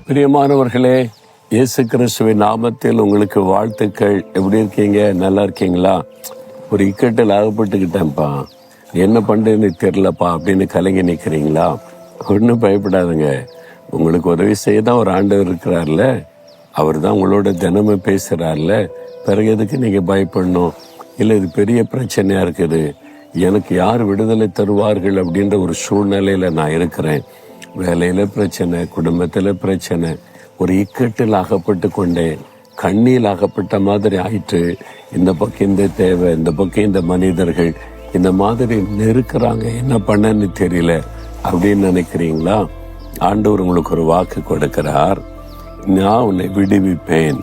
பிரியமானவர்களே, இயேசு கிறிஸ்துவின் நாமத்தில் உங்களுக்கு வாழ்த்துக்கள். எப்படி இருக்கீங்க? நல்லா இருக்கீங்களா? ஒரு இக்கட்டில் அகப்பட்டுக்கிட்டேன்ப்பா, என்ன பண்ணுறதுன்னு தெரிலப்பா அப்படின்னு கலங்கி நிற்கிறீங்களா? ஒன்றும் பயப்படாதுங்க. உங்களுக்கு உதவி செய்ய தான் ஒரு ஆண்டவர் இருக்கிறார்ல, அவர் தான் உங்களோட தினமும் பேசுகிறார்ல. பிறகு எதுக்கு நீங்கள் பயப்படணும்? இல்லை இது பெரிய பிரச்சனையாக இருக்குது, எனக்கு யார் விடுதலை தருவார்கள் அப்படின்ற ஒரு சூழ்நிலையில் நான் இருக்கிறேன். வேலையில் பிரச்சனை, குடும்பத்தில் பிரச்சனை, ஒரு இக்கட்டில் அகப்பட்டு கொண்டேன், கண்ணியில் அகப்பட்ட மாதிரி ஆயிட்டு. இந்த பக்கம் இந்த தேவை, இந்த பக்கம் இந்த மனிதர்கள் இந்த மாதிரி நெருக்கிறாங்க, என்ன பண்ணன்னு தெரியல அப்படின்னு நினைக்கிறீங்களா? ஆண்டவர் உங்களுக்கு ஒரு வாக்கு கொடுக்கிறார், நான் உன்னை விடுவிப்பேன்.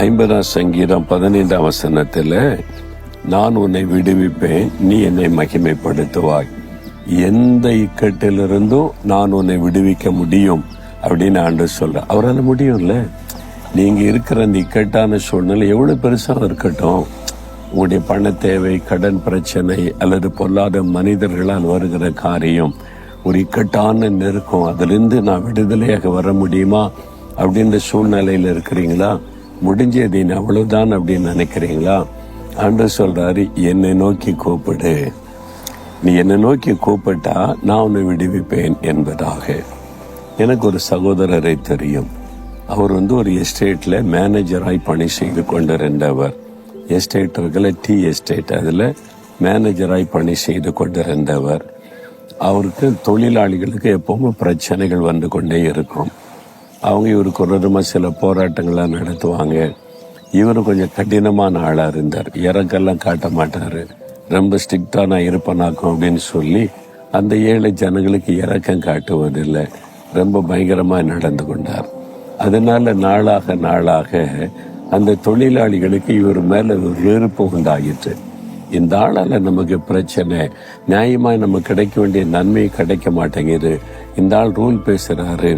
50ஆம் சங்கீதம் 15ஆம் வசனத்தில், நான் உன்னை விடுவிப்பேன், நீ என்னை மகிமைப்படுத்துவாய். எந்த இக்கட்டிலிருந்தும் நான் உன்னை விடுவிக்க முடியும் அப்படின்னு ஆண்டவர் சொல்ற. அவரால் முடியும்ல. நீங்க இருக்கிற அந்த இக்கட்டான சூழ்நிலை எவ்வளவு பெருசாக இருக்கட்டும், உங்களுடைய பண தேவை, கடன் பிரச்சனை அல்லது பொல்லாத மனிதர்களால் வருகிற காரியம், ஒரு இக்கட்டான நெருக்கம், அதிலிருந்து நான் விடுதலையாக வர முடியுமா அப்படின்ற சூழ்நிலையில் இருக்கிறீங்களா? முடிஞ்சது அவ்வளவுதான் அப்படின்னு நினைக்கிறீங்களா? ஆண்டவர் சொல்றாரு, என்னை நோக்கி கூப்பிடு, நீ என்னை நோக்கி கூப்பிட்டா நான் உன்னை விடுவிப்பேன் என்பதாக. எனக்கு ஒரு சகோதரரை தெரியும். அவர் ஒரு எஸ்டேட்டில் மேனேஜராய் பணி செய்து கொண்டிருந்தவர். எஸ்டேட் இருக்குல்ல, டீ எஸ்டேட், அதில் மேனேஜராய் பணி செய்து கொண்டிருந்தவர். அவருக்கு தொழிலாளிகளுக்கு எப்பவுமே பிரச்சனைகள் வந்து கொண்டே இருக்கும். அவங்க இவருக்கு ஒரு சில போராட்டங்கள்லாம் நடத்துவாங்க. இவரும் கொஞ்சம் கடினமான ஆளாக இருந்தார். இறக்கெல்லாம் காட்ட மாட்டார், ரொம்ப ஸ்ட்ரிக்டா நான் இருப்பனாக்கும் அப்படின்னு சொல்லி அந்த ஏழை ஜனங்களுக்கு இறக்கம் காட்டுவதில்லை. ரொம்ப பயங்கரமாக நடந்து கொண்டார். அதனால நாளாக நாளாக அந்த தொழிலாளிகளுக்கு இவர் மேல ஒரு வெறுப்பு உண்டாகிட்டு. இந்த ஆளால நமக்கு பிரச்சனை, நியாயமாய் நமக்கு கிடைக்க வேண்டிய நன்மை கிடைக்க மாட்டேங்குது, இந்த ஆள் ரூல் பேசுறாரு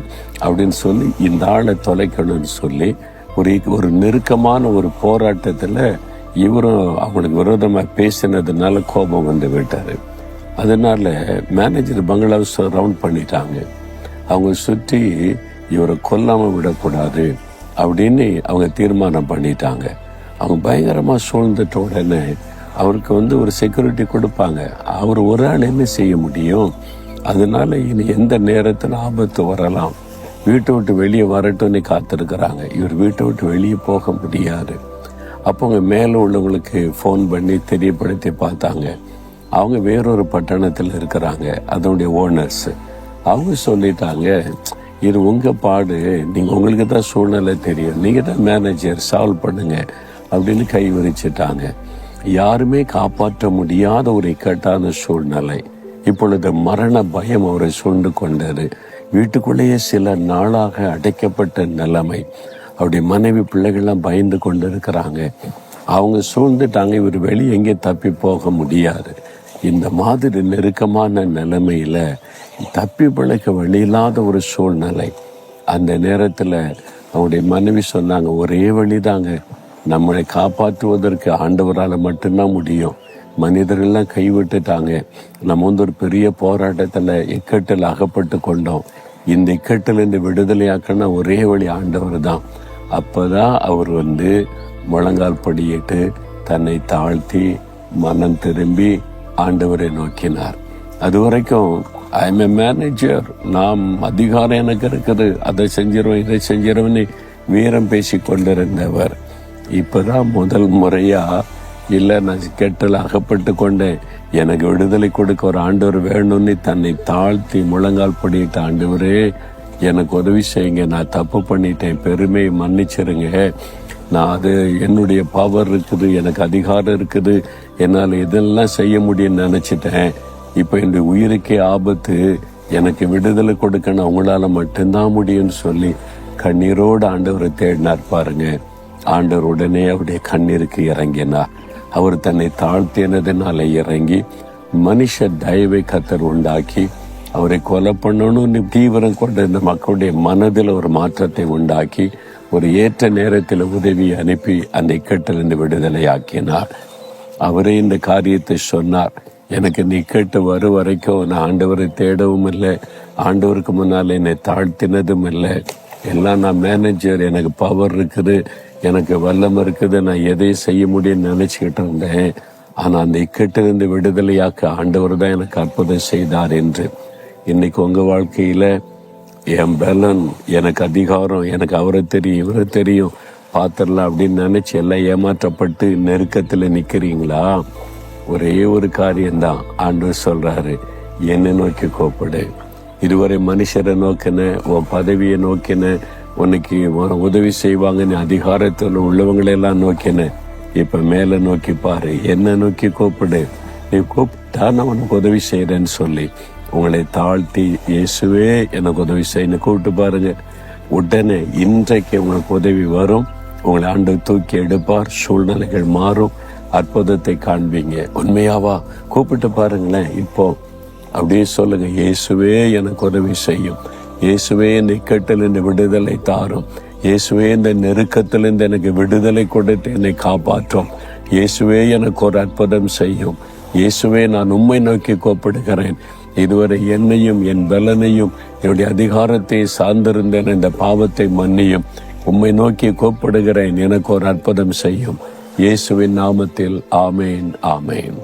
அப்படின்னு சொல்லி இந்த ஆளை தொலைக்கணும்னு சொல்லி ஒரு நெருக்கமான ஒரு போராட்டத்துல இவரும் அவனுக்கு விரோதமா பேசினதுனால கோபம் வந்து விட்டாரு. அதனால மேனேஜர் பங்களாவை ரவுண்ட் பண்ணிட்டாங்க. அவங்க சுற்றி இவரை கொல்லாம விடக்கூடாது அப்படின்னு அவங்க தீர்மானம் பண்ணிட்டாங்க. அவங்க பயங்கரமா சூழ்ந்துட்ட உடனே அவருக்கு ஒரு செக்யூரிட்டி கொடுப்பாங்க. அவர் ஒரு ஆள் என்ன செய்ய முடியும்? அதனால இனி எந்த நேரத்தில் ஆபத்து வரலாம், வீட்டை விட்டு வெளியே வரட்டும்னு காத்திருக்கிறாங்க. இவர் வீட்டை விட்டு வெளியே போக முடியாது. அப்போ அவங்க மேலே உள்ளவங்களுக்கு ஃபோன் பண்ணி தெரியப்படுத்தி பார்த்தாங்க. அவங்க வேறொரு பட்டணத்தில் இருக்கிறாங்க, அதனுடைய ஓனர்ஸ். அவங்க சொல்லிட்டாங்க, இது உங்கள் பாடு, நீங்கள் உங்களுக்கு தான் சூழ்நிலை தெரியும், நீங்கள் தான் மேனேஜர், சால்வ் பண்ணுங்க அப்படின்னு கை விரிச்சிட்டாங்க. யாருமே காப்பாற்ற முடியாத ஒரு இக்கட்டான சூழ்நிலை. இப்பொழுது மரண பயம் அவரை சூழ்ந்து கொண்டது. வீட்டுக்குள்ளேயே சில நாளாக அடைக்கப்பட்ட நிலைமை. அவருடைய மனைவி பிள்ளைகள்லாம் பயந்து கொண்டு இருக்கிறாங்க. அவங்க சூழ்ந்துட்டாங்க, இவர் வெளியே எங்கே தப்பி போக முடியாது. இந்த மாதிரி நெருக்கமான நிலைமையில தப்பி பிழைக்க வழி இல்லாத ஒரு சூழ்நிலை. அந்த நேரத்தில் அவருடைய மனைவி சொன்னாங்க, ஒரே வழிதாங்க, நம்மளை காப்பாற்றுவதற்கு ஆண்டவரால் மட்டும்தான் முடியும். மனிதர்கள்லாம் கைவிட்டுட்டாங்க, நம்ம ஒரு பெரிய போராட்டத்தில் இக்கட்டில் அகப்பட்டு கொண்டோம். இந்த இக்கட்டில் இந்த விடுதலையாக்கன்னா ஒரே வழி ஆண்டவர் தான். அப்பதான் அவர் முழங்கால் படியிட்டு தன்னை தாழ்த்தி மனம் திரும்பி ஆண்டவரை நோக்கினார். அது வரைக்கும் ஐ எம் எ மேனேஜர், நாம் அதிகாரம் எனக்கு இருக்குது, அதை செஞ்சிருவேன் இதை செஞ்சிருவேன்னு வீரம் பேசி கொண்டிருந்தவர் இப்பதான் முதல் முறையா, இல்லை நான் கெட்டல அகப்பட்டு கொண்டேன், எனக்கு விடுதலை கொடுக்க ஒரு ஆண்டவர் வேணும்னு தன்னை தாழ்த்தி முழங்கால் படியிட்ட, ஆண்டவரே எனக்கு உதவி செய்யுங்க, நான் தப்பு பண்ணிட்டேன், பெருமையை மன்னிச்சிருங்க, நான் அது என்னுடைய பவர் இருக்குது, எனக்கு அதிகாரம் இருக்குது, என்னால் இதெல்லாம் செய்ய முடியும்னு நினைச்சிட்டேன். இப்போ என்னுடைய உயிருக்கே ஆபத்து, எனக்கு விடுதலை கொடுக்கணும், அவங்களால மட்டும்தான் முடியும்னு சொல்லி கண்ணீரோடு ஆண்டவரை தேடினார். பாருங்க, ஆண்டவர் உடனே அவருடைய கண்ணீருக்கு இறங்கினார். அவர் தன்னை தாழ்த்தினதுனால இறங்கி மனுஷ தயவை கத்தர் உண்டாக்கி அவரை கொலை பண்ணணும்னு தீவிரம் கொண்ட இந்த மக்களுடைய மனதில் ஒரு மாற்றத்தை உண்டாக்கி ஒரு ஏற்ற நேரத்தில் உதவி அனுப்பி அந்த இக்கட்டிலிருந்து விடுதலை ஆக்கினார். அவரே இந்த காரியத்தை சொன்னார். எனக்கு இந்த இக்கட்டு வரும் வரைக்கும் நான் ஆண்டவரை தேடவும் இல்லை, ஆண்டவருக்கு முன்னால் என்னை தாழ்த்தினதும் இல்லை, எல்லாம் நான் மேனேஜர், எனக்கு பவர் இருக்குது, எனக்கு வல்லம் இருக்குது, நான் எதையும் செய்ய முடியும்னு நினைச்சுக்கிட்டு இருந்தேன். ஆனா அந்த இக்கட்டிலிருந்து விடுதலையாக்க ஆண்டவர் தான் எனக்கு அற்புதம் செய்தார் என்று. இன்னைக்கு உங்க வாழ்க்கையில என் பலன், எனக்கு அதிகாரம், எனக்கு அவரை தெரியும் இவரை தெரியும் பாத்திரலாம் அப்படின்னு நினைச்சு எல்லாம் ஏமாற்றப்பட்டு நெருக்கத்துல நிக்கிறீங்களா? ஒரே ஒரு காரியம்தான் ஆண்டவர் சொல்றாரு, என்னை நோக்கி கூப்பிடு. இதுவரை மனுஷரை நோக்கின, உன் பதவியை நோக்கின, உனக்கு உதவி செய்வாங்கன்னு அதிகாரத்தில் உள்ளவங்களெல்லாம் நோக்கின. இப்ப மேல நோக்கி பாரு, என்ன நோக்கி கூப்பிடு. நீ கூப்பிட்டா நான் உனக்கு உதவி செய்யறேன்னு சொல்லி உங்களை தாழ்த்தி, இயேசுவே எனக்கு உதவி செய்யணும் கூப்பிட்டு பாருங்க. உடனே இன்றைக்கு உங்களுக்கு உதவி வரும். உங்களை ஆண்டவர் தூக்கி எடுப்பார். சூழ்நிலைகள் மாறும். அற்புதத்தை காண்பீங்க. உண்மையாவா? கூப்பிட்டு பாருங்களேன். இப்போ அப்படியே சொல்லுங்க, இயேசுவே எனக்கு உதவி செய்யும். இயேசுவே இந்த இக்கட்டிலிருந்து விடுதலை தாரும். இயேசுவே இந்த நெருக்கத்திலிருந்து எனக்கு விடுதலை கொடுத்து என்னை காப்பாற்றும். இயேசுவே எனக்கு ஒரு அற்புதம் செய்யும். இயேசுவே நான் உம்மை நோக்கி கூப்பிடுகிறேன். இதுவரை என்னையும் என் பலனையும் என்னுடைய அதிகாரத்தை சார்ந்திருந்தேன். இந்த பாவத்தை மன்னியும். உம்மை நோக்கி கூப்பிடுகிறேன். எனக்கு ஒரு அற்புதம் செய்யும். இயேசுவின் நாமத்தில் ஆமேன், ஆமேன்.